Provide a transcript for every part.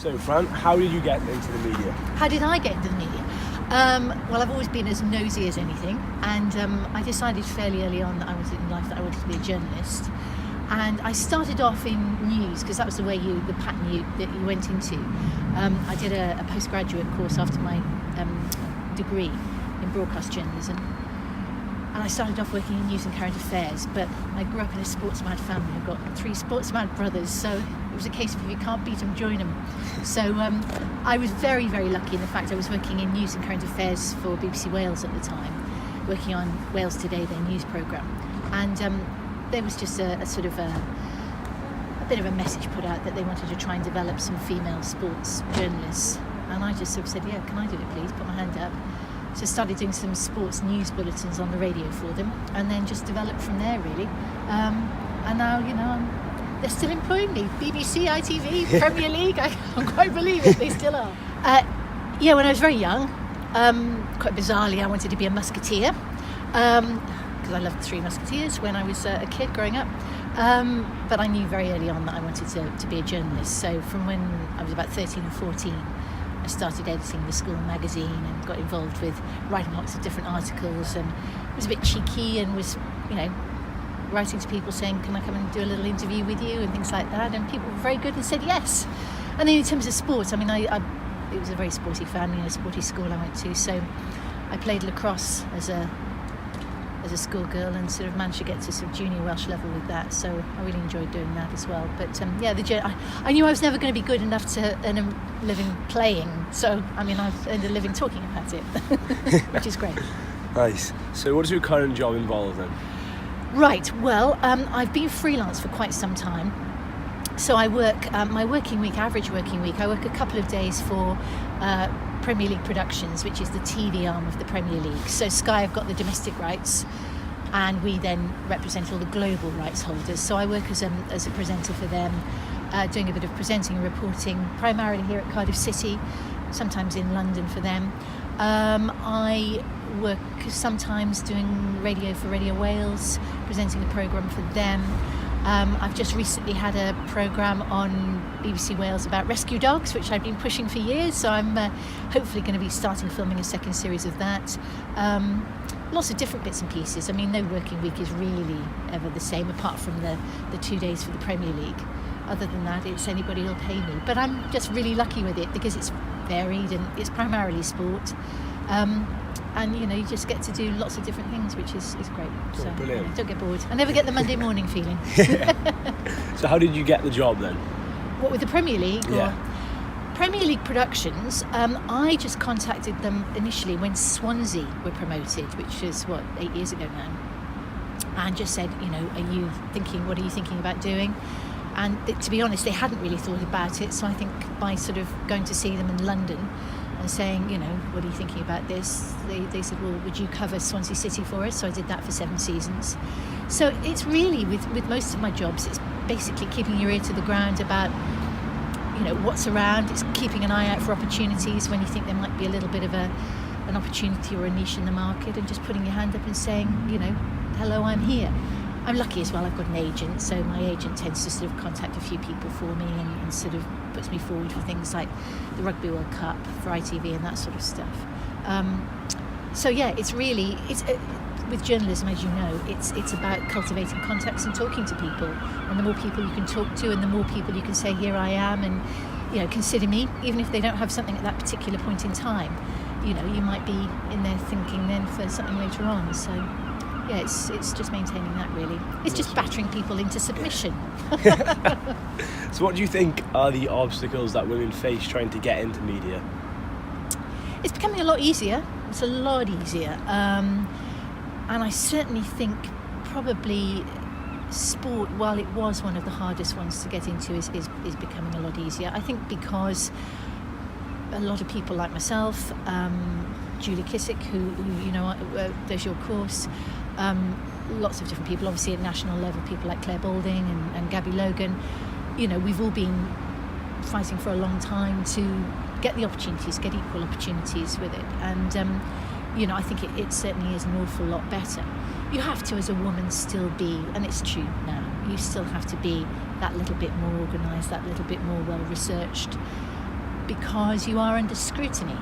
So, Fran, how did you get into the media? How did I get into the media? Well, I've always been as nosy as anything, and I decided fairly early on that I wanted in life that I wanted to be a journalist. And I started off in news because that was the pattern that you went into. I did a postgraduate course after my degree in broadcast journalism, and I started off working in news and current affairs. But I grew up in a sports-mad family. I've got 3 sports-mad brothers, so it was a case of if you can't beat them, join them. So I was very, very lucky in the fact I was working in news and current affairs for BBC Wales at the time, working on Wales Today, their news programme, and there was just a sort of a bit of a message put out that they wanted to try and develop some female sports journalists, and I just sort of said, yeah, can I do it please, put my hand up. So started doing some sports news bulletins on the radio for them, and then just developed from there really. And now, they're still employing me. BBC, ITV, Premier League, I can't quite believe it, they still are. Yeah, when I was very young, quite bizarrely, I wanted to be a Musketeer. Because I loved the 3 Musketeers when I was a kid growing up. But I knew very early on that I wanted to be a journalist. So from when I was about 13 or 14, I started editing the school magazine and got involved with writing lots of different articles, and was a bit cheeky and was, writing to people saying, can I come and do a little interview with you and things like that, and people were very good and said yes. And then in terms of sports, I it was a very sporty family and a sporty school I went to, so I played lacrosse as a schoolgirl and sort of managed to get to sort of junior Welsh level with that, so I really enjoyed doing that as well. But I knew I was never going to be good enough to earn a living playing, so I've earned a living talking about it, which is great. Nice. So what does your current job involve then? Right, well, I've been freelance for quite some time. So I work, my average working week, I work a couple of days for Premier League Productions, which is the TV arm of the Premier League. So Sky have got the domestic rights, and we then represent all the global rights holders. So I work as a presenter for them, doing a bit of presenting and reporting, primarily here at Cardiff City, sometimes in London for them. I work sometimes doing radio for Radio Wales, presenting a programme for them. I've just recently had a programme on BBC Wales about rescue dogs, which I've been pushing for years, so I'm hopefully going to be starting filming a second series of that. Lots of different bits and pieces. No working week is really ever the same, apart from the 2 days for the Premier League. Other than that, it's anybody who'll pay me. But I'm just really lucky with it because it's varied and it's primarily sport. And you just get to do lots of different things, which is great. So brilliant. Don't get bored. I never get the Monday morning feeling. So how did you get the job then? What, with the Premier League? Yeah. Premier League Productions, I just contacted them initially when Swansea were promoted, which is 8 years ago now, and just said, what are you thinking about doing? And to be honest, they hadn't really thought about it, so I think by sort of going to see them in London and saying, what are you thinking about this? They said, well, would you cover Swansea City for us? So I did that for 7 seasons. So it's really, with most of my jobs, it's basically keeping your ear to the ground about, what's around. It's keeping an eye out for opportunities when you think there might be a little bit of an opportunity or a niche in the market, and just putting your hand up and saying, hello, I'm here. I'm lucky as well, I've got an agent, so my agent tends to sort of contact a few people for me and sort of puts me forward for things like the Rugby World Cup for ITV and that sort of stuff. So yeah, it's with journalism, as you know, it's about cultivating contacts and talking to people, and the more people you can talk to and the more people you can say, here I am, and consider me, even if they don't have something at that particular point in time, you might be in there thinking then for something later on. So yeah, it's just maintaining that really. It's just battering people into submission. So what do you think are the obstacles that women face trying to get into media? It's becoming a lot easier. It's a lot easier. And I certainly think probably sport, while it was one of the hardest ones to get into, is becoming a lot easier. I think because a lot of people like myself, Julie Kissick, who does your course, lots of different people, obviously at national level, people like Claire Balding and Gabby Logan, we've all been fighting for a long time to get the opportunities, get equal opportunities with it. And I think it certainly is an awful lot better. You have to, as a woman, still be, and it's true now, you still have to be that little bit more organised, that little bit more well-researched. because you are under scrutiny.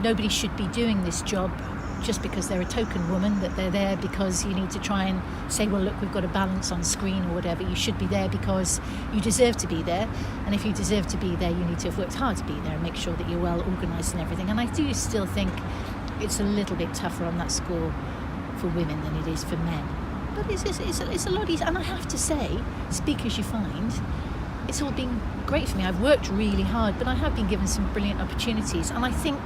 Nobody should be doing this job just because they're a token woman, that they're there because you need to try and say, well, look, we've got a balance on screen or whatever. You should be there because you deserve to be there. And if you deserve to be there, you need to have worked hard to be there and make sure that you're well organised and everything. And I do still think it's a little bit tougher on that score for women than it is for men. But it's a lot easier. And I have to say, speak as you find, it's all been great for me. I've worked really hard, but I have been given some brilliant opportunities. And I think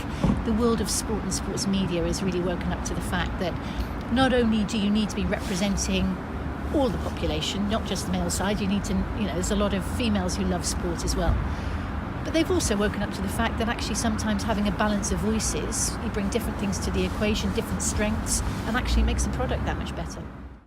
the world of sport and sports media has really woken up to the fact that not only do you need to be representing all the population, not just the male side, you need to, there's a lot of females who love sport as well. But they've also woken up to the fact that actually sometimes having a balance of voices, you bring different things to the equation, different strengths, and actually makes the product that much better.